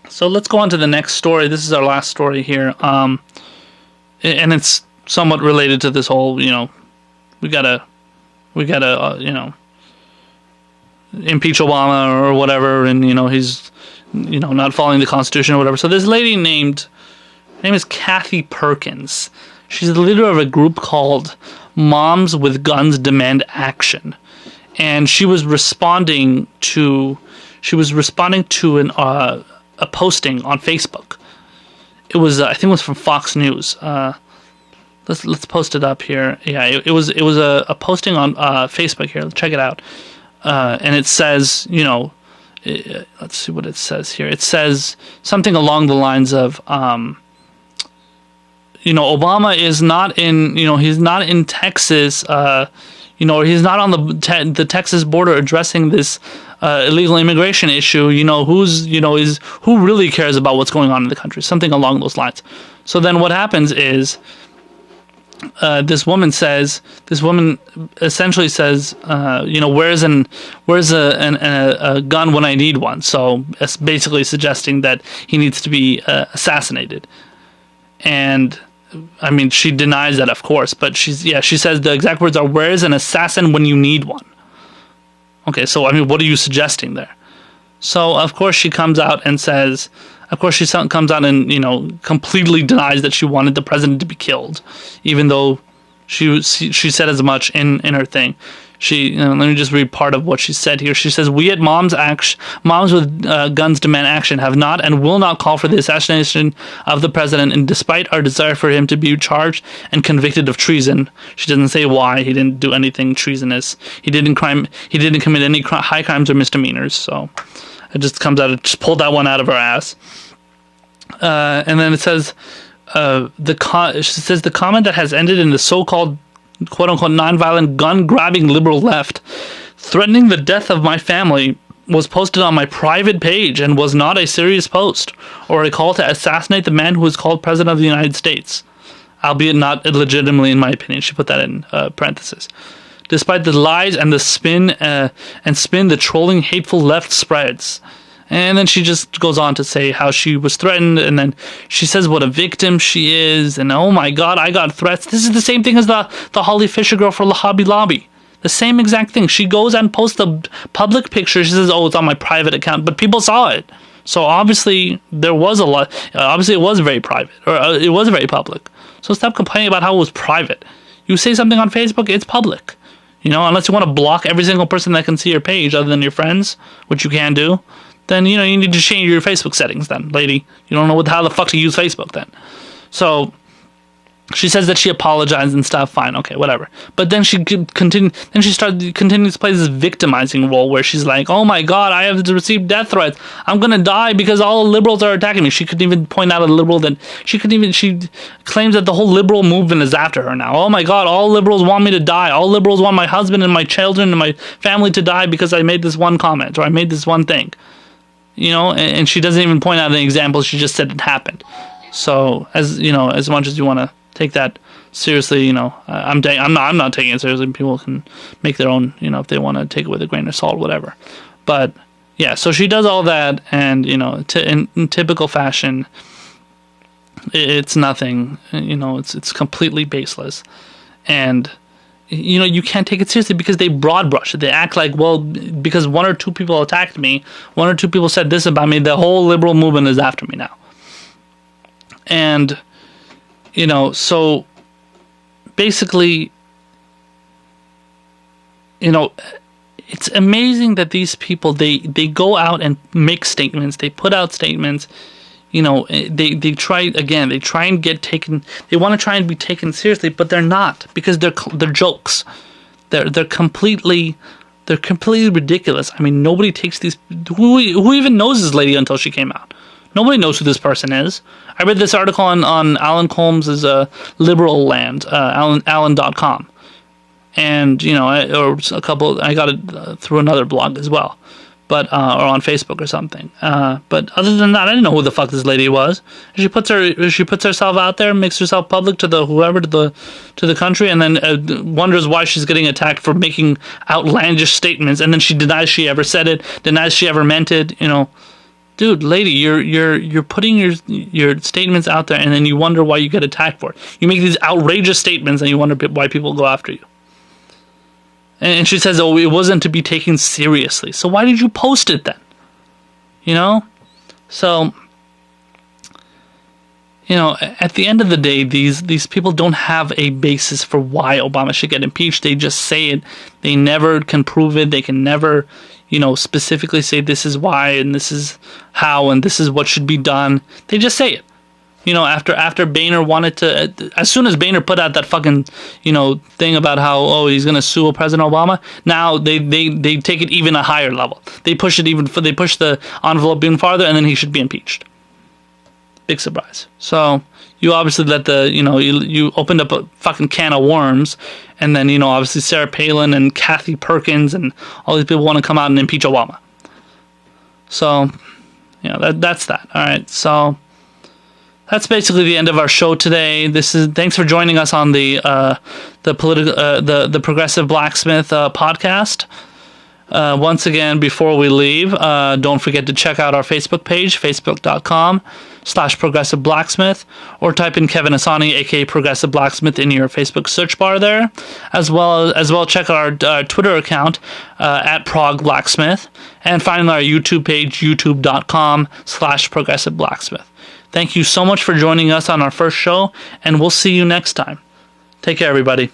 So let's go on to the next story. This is our last story here, and it's somewhat related to this whole, we gotta, impeach Obama or whatever, and he's, not following the Constitution or whatever. So this lady her name is Kathy Perkins. She's the leader of a group called Moms with Guns Demand Action, and she was responding to a posting on Facebook. It was I think it was from Fox News. Let's post it up here. Yeah, it was a posting on Facebook here. Check it out. And it says, let's see what it says here. It says something along the lines of, Obama is not in, he's not in Texas, or he's not on the Texas border addressing this illegal immigration issue. Who really cares about what's going on in the country? Something along those lines. So then what happens is, this woman essentially says, where's a gun when I need one? So it's basically suggesting that he needs to be assassinated. And I mean, she denies that, of course, but she says the exact words are, "Where's an assassin when you need one?" Okay, so I mean, what are you suggesting there? So of course she comes out and says, completely denies that she wanted the president to be killed, even though she said as much in her thing. Let me just read part of what she said here. She says, "We at Moms with Guns Demand Action have not and will not call for the assassination of the president, and despite our desire for him to be charged and convicted of treason." She doesn't say why. He didn't do anything treasonous. He didn't commit any high crimes or misdemeanors. So it just comes out. It just pulled that one out of her ass. And then it says, she says the comment that has ended in the so-called quote-unquote nonviolent gun-grabbing liberal left, threatening the death of my family, was posted on my private page and was not a serious post or a call to assassinate the man who is called President of the United States, albeit not illegitimately, in my opinion. She put that in parentheses. Despite the lies and the spin the trolling, hateful left spreads. And then she just goes on to say how she was threatened, and then she says what a victim she is, and oh my god, I got threats. This is the same thing as the Holly Fisher girl for Hobby Lobby. The same exact thing. She goes and posts a public picture. She says, "Oh, it's on my private account," but people saw it. So obviously there was a lot. Obviously it was very private, or it was very public. So stop complaining about how it was private. You say something on Facebook, it's public. Unless you want to block every single person that can see your page other than your friends, which you can do. Then, you need to change your Facebook settings then, lady. You don't know how the fuck to use Facebook then. So, she says that she apologized and stuff. Fine, okay, whatever. But then she continues to play this victimizing role where she's like, "Oh my god, I have received death threats. I'm gonna die because all the liberals are attacking me." She couldn't even point out a liberal that she claims that the whole liberal movement is after her now. "Oh my god, all liberals want me to die. All liberals want my husband and my children and my family to die because I made this one comment or I made this one thing." And she doesn't even point out any examples. She just said it happened. So as much as you want to take that seriously, I'm not taking it seriously. People can make their own, if they want to take it with a grain of salt, whatever. But yeah, so she does all that, and in typical fashion, it's nothing. It's completely baseless, and you can't take it seriously because they broad brush it. They act like, well, because one or two people attacked me, one or two people said this about me, the whole liberal movement is after me now. And, so basically, it's amazing that these people, they go out and make statements, they put out statements, they try and get taken. They want to try and be taken seriously, but they're not, because they're jokes. They're completely ridiculous. I mean, nobody takes these. Who even knows this lady until she came out? Nobody knows who this person is. I read this article on Alan Colmes' Liberal Land, Alan.com, and I got it through another blog as well. But or on Facebook or something. But other than that, I didn't know who the fuck this lady was. She puts herself out there, makes herself public to the country, and then wonders why she's getting attacked for making outlandish statements, and then she denies she ever said it, denies she ever meant it. dude, lady, you're putting your statements out there, and then you wonder why you get attacked for it. You make these outrageous statements, and you wonder why people go after you. And she says, "Oh, it wasn't to be taken seriously." So why did you post it then? You know, so. You know, at the end of the day, these people don't have a basis for why Obama should get impeached. They just say it. They never can prove it. They can never, you know, specifically say this is why and this is how and this is what should be done. They just say it. You know, after Boehner wanted to, as soon as Boehner put out that fucking, you know, thing about how, oh, he's gonna sue President Obama. Now they take it even a higher level. They push it they push the envelope even farther, and then he should be impeached. Big surprise. So you obviously let you opened up a fucking can of worms, and then, you know, obviously Sarah Palin and Kathy Perkins and all these people want to come out and impeach Obama. So, you know, that's that. All right. So that's basically the end of our show today. Thanks for joining us on the Progressive Blacksmith podcast. Once again, before we leave, don't forget to check out our Facebook page, facebook.com/Progressive Blacksmith, or type in Kevin Asani, aka Progressive Blacksmith, in your Facebook search bar there. As well check out our Twitter account at Prog Blacksmith, and finally our YouTube page, youtube.com/Progressive Blacksmith. Thank you so much for joining us on our first show, and we'll see you next time. Take care, everybody.